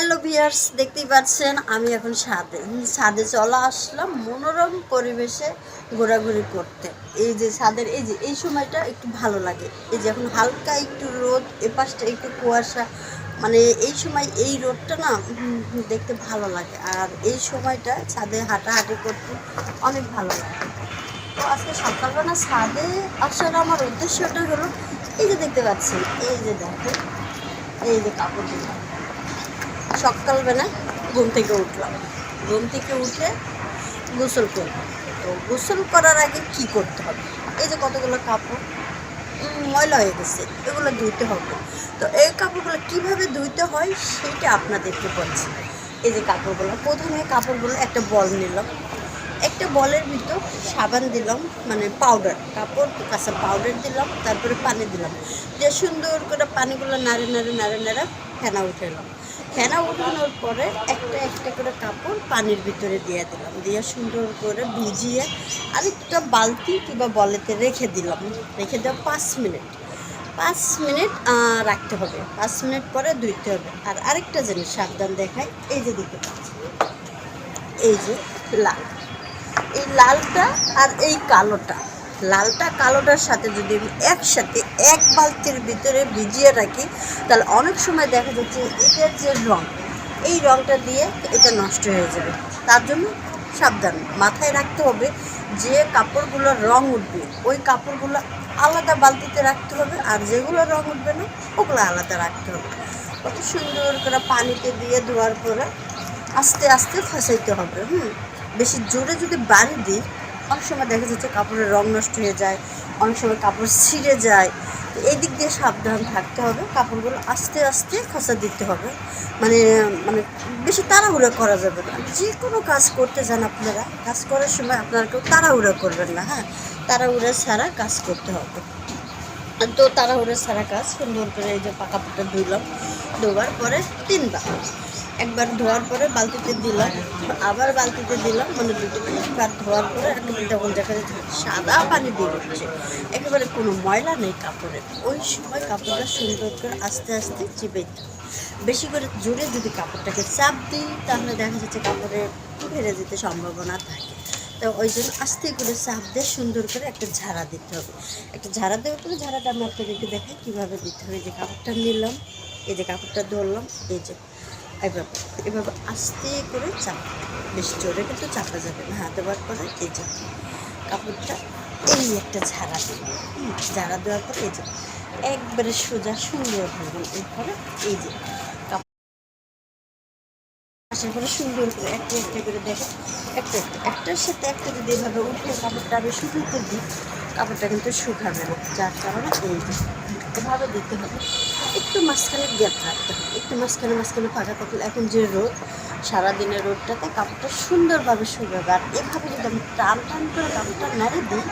Hello viewers, দেখতেই পাচ্ছেন আমি এখন ছাদে চলে আসলাম মনোরম পরিবেশে ঘোরাঘুরি করতে। এই যে ছাদের এই সময়টা একটু ভালো লাগে। এই যে এখন হালকা একটু রোদ, এপাশটা একটু কুয়াশা, মানে এই সময় এই রোদটা না দেখতে ভালো লাগে। আর এই সময়টা ছাদে হাঁটাহাঁটি করতে অনেক ভালো লাগে। তো আজকে সকালবেলা ছাদে আসার আমার উদ্দেশ্যটা হলো, এই যে দেখতে পাচ্ছেন, এই যে দেখেন, এই যে কাপড় দিলাম সকালবেলা ঘুম থেকে উঠলাম। ঘুম থেকে উঠে গোসল করব। তো গোসল করার আগে কি করতে হবে? এই যে কতগুলো কাপড় ময়লা হয়ে গেছে, এগুলো ধুইতে হবে। তো এই কাপড়গুলো কিভাবে ধুইতে হয় সেটা আপনাদেরকে বলছি। এই যে প্রথমে কাপড়গুলো একটা বল নিলাম, একটা বলের ভিতর সাবান দিলাম, মানে পাউডার, কাপড় কাঁচা পাউডার দিলাম, তারপরে পানি দিলাম, দিয়ে সুন্দর করে পানিগুলো নাড়ে নাড়ে নাড়ে নাড়ে ফেনা উঠালাম। ফেনা উঠানোর পরে একটা একটা করে কাপড় পানির ভিতরে দিয়ে দিলাম, দিয়ে সুন্দর করে ভিজিয়ে আরেকটা বালতি কিংবা বলেতে রেখে দিলাম। রেখে দেওয়া 5 মিনিট, 5 মিনিট রাখতে হবে। 5 মিনিট পরে ধুইতে হবে। আর আরেকটা জিনিস সাবধান দেখায়, এই যে দেখতে পাচ্ছি, এই যে লাল, এই লালটা আর এই কালোটা, লালটা কালোটার সাথে যদি আমি একসাথে এক বালতির ভিতরে ভিজিয়ে রাখি, তাহলে অনেক সময় দেখা যাচ্ছে এটার যে রঙ, এই রঙটা দিয়ে এটা নষ্ট হয়ে যাবে। তার জন্য সাবধান, মাথায় রাখতে হবে যে কাপড়গুলোর রঙ উঠবে ওই কাপড়গুলো আলাদা বালতিতে রাখতে হবে, আর যেগুলো রঙ উঠবে না ওগুলো আলাদা রাখতে হবে। কত সুন্দর করে পানিতে দিয়ে ধোয়ার পরে আস্তে আস্তে খসাইতে হবে। বেশি জোরে যদি বাড়ি দিই, অনেক সময় দেখা যাচ্ছে কাপড়ের রং নষ্ট হয়ে যায়, অনেক সময় কাপড় ছিঁড়ে যায়। তো এই দিক দিয়ে সাবধান থাকতে হবে, কাপড়গুলো আস্তে আস্তে খসা দিতে হবে। মানে মানে বেশি তাড়াহুড়া করা যাবে না। যে কোনো কাজ করতে যান আপনারা, কাজ করার সময় আপনারা কেউ তাড়াহুড়া করবেন না। তাড়াহুড়া ছাড়া কাজ করতে হবে। তো তাড়াহুড়ো ছাড়া কাজ সুন্দর করে এই যে কাপড়টা ধুইলাম, ধোয়ার পরে 3বার, একবার ধোয়ার পরে বালতিতে দিলাম, আবার বালতিতে দিলাম, মানে দুটো 3বার ধোয়ার পরে তখন দেখা যাচ্ছে সাদা পানি দিয়ে উঠছে, একেবারে কোনো ময়লা নেই কাপড়ে। ওই সময় কাপড়টা সুন্দর করে আস্তে আস্তে চিপে দিই। বেশি করে জোরে যদি কাপড়টাকে চাপ দিই, তাহলে দেখা যাচ্ছে কাপড়ে ভেড়ে যেতে সম্ভাবনা থাকে। তো ওই জন্য আস্তে করে চাপ দিয়ে সুন্দর করে একটা ঝাড়া দিতে হবে। একটা ঝাড়া দেওয়ার পরে ঝাড়াটা আমি আপনাদেরকে দেখাই কীভাবে দিতে হবে। এই যে কাপড়টা নিলাম, এই যে কাপড়টা ধরলাম, এই যে এভাবে এভাবে আস্তে করে চাপ, বেশ জোরে কিন্তু চাপা যাবে না। দেওয়ার পরে এই যে কাপড়টা এই একটা ঝাড়া দেবো। ঝাড়া দেওয়ার পরে এই যে একবারে সোজা সুন্দর ধরবেন। এরপরে এই যে আশা করে সুন্দর করে একটা একটা করে দেখো, একটার সাথে একটা যদি এভাবে উঠে কাপড়টা আমি শুকাতে দিই, কাপড়টা কিন্তু শুকাবে না। যার কারণে এই যে এভাবে দিতে হবে। একটু মাঝখানে গ্যাপ রাখতে হবে, একটু মাঝখানে মাঝখানে ফাঁকা থাকলে এখন যে রোদ, সারাদিনের রোদটাতে কাপড়টা সুন্দরভাবে শুকাবে। আর এভাবে যদি আমি টান টান করে কাপড়টা নাড়ে দিই,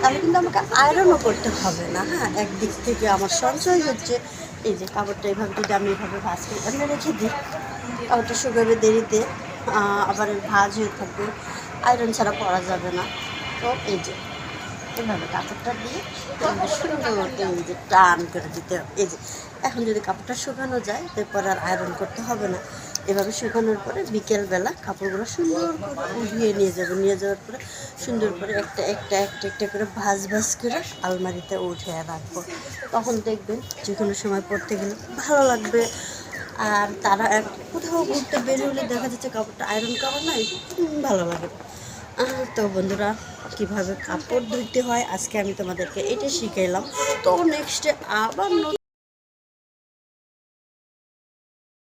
তাহলে কিন্তু আমাকে আয়রনও করতে হবে না। একদিক থেকে আমার সঞ্চয় হচ্ছে। এই যে কাপড়টা এভাবে যদি আমি এভাবে ভাঁজ করে এনে রেখে দিই, কাপড়টা শুকাবে দেরিতে, আবার ভাঁজ হয়ে থাকবে, আয়রন ছাড়া পরা যাবে না। তো এই যে এভাবে কাপড়টা দিয়ে সুন্দর এই যে টান করে দিতে হবে। এই যে এখন যদি কাপড়টা শুকানো যায়, তারপর আর আয়রন করতে হবে না। এভাবে শুকানোর পরে বিকেলবেলা কাপড়গুলো সুন্দর করে উঠিয়ে নিয়ে যাবে। নিয়ে যাওয়ার পরে সুন্দর করে একটা একটা একটা একটা করে ভাঁজ ভাঁজ করে আলমারিতে উঠিয়ে রাখবো। তখন দেখবেন যে কোনো সময় পরতে গেলে ভালো লাগবে। আর তারা কোথাও ঘুরতে বের হলে দেখা যাচ্ছে কাপড়টা আয়রন করা নাই, ভালো লাগে। তো বন্ধুরা, কীভাবে কাপড় ধুইতে হয় আজকে আমি তোমাদেরকে এটা শিখাইলাম। তো নেক্সটে আবার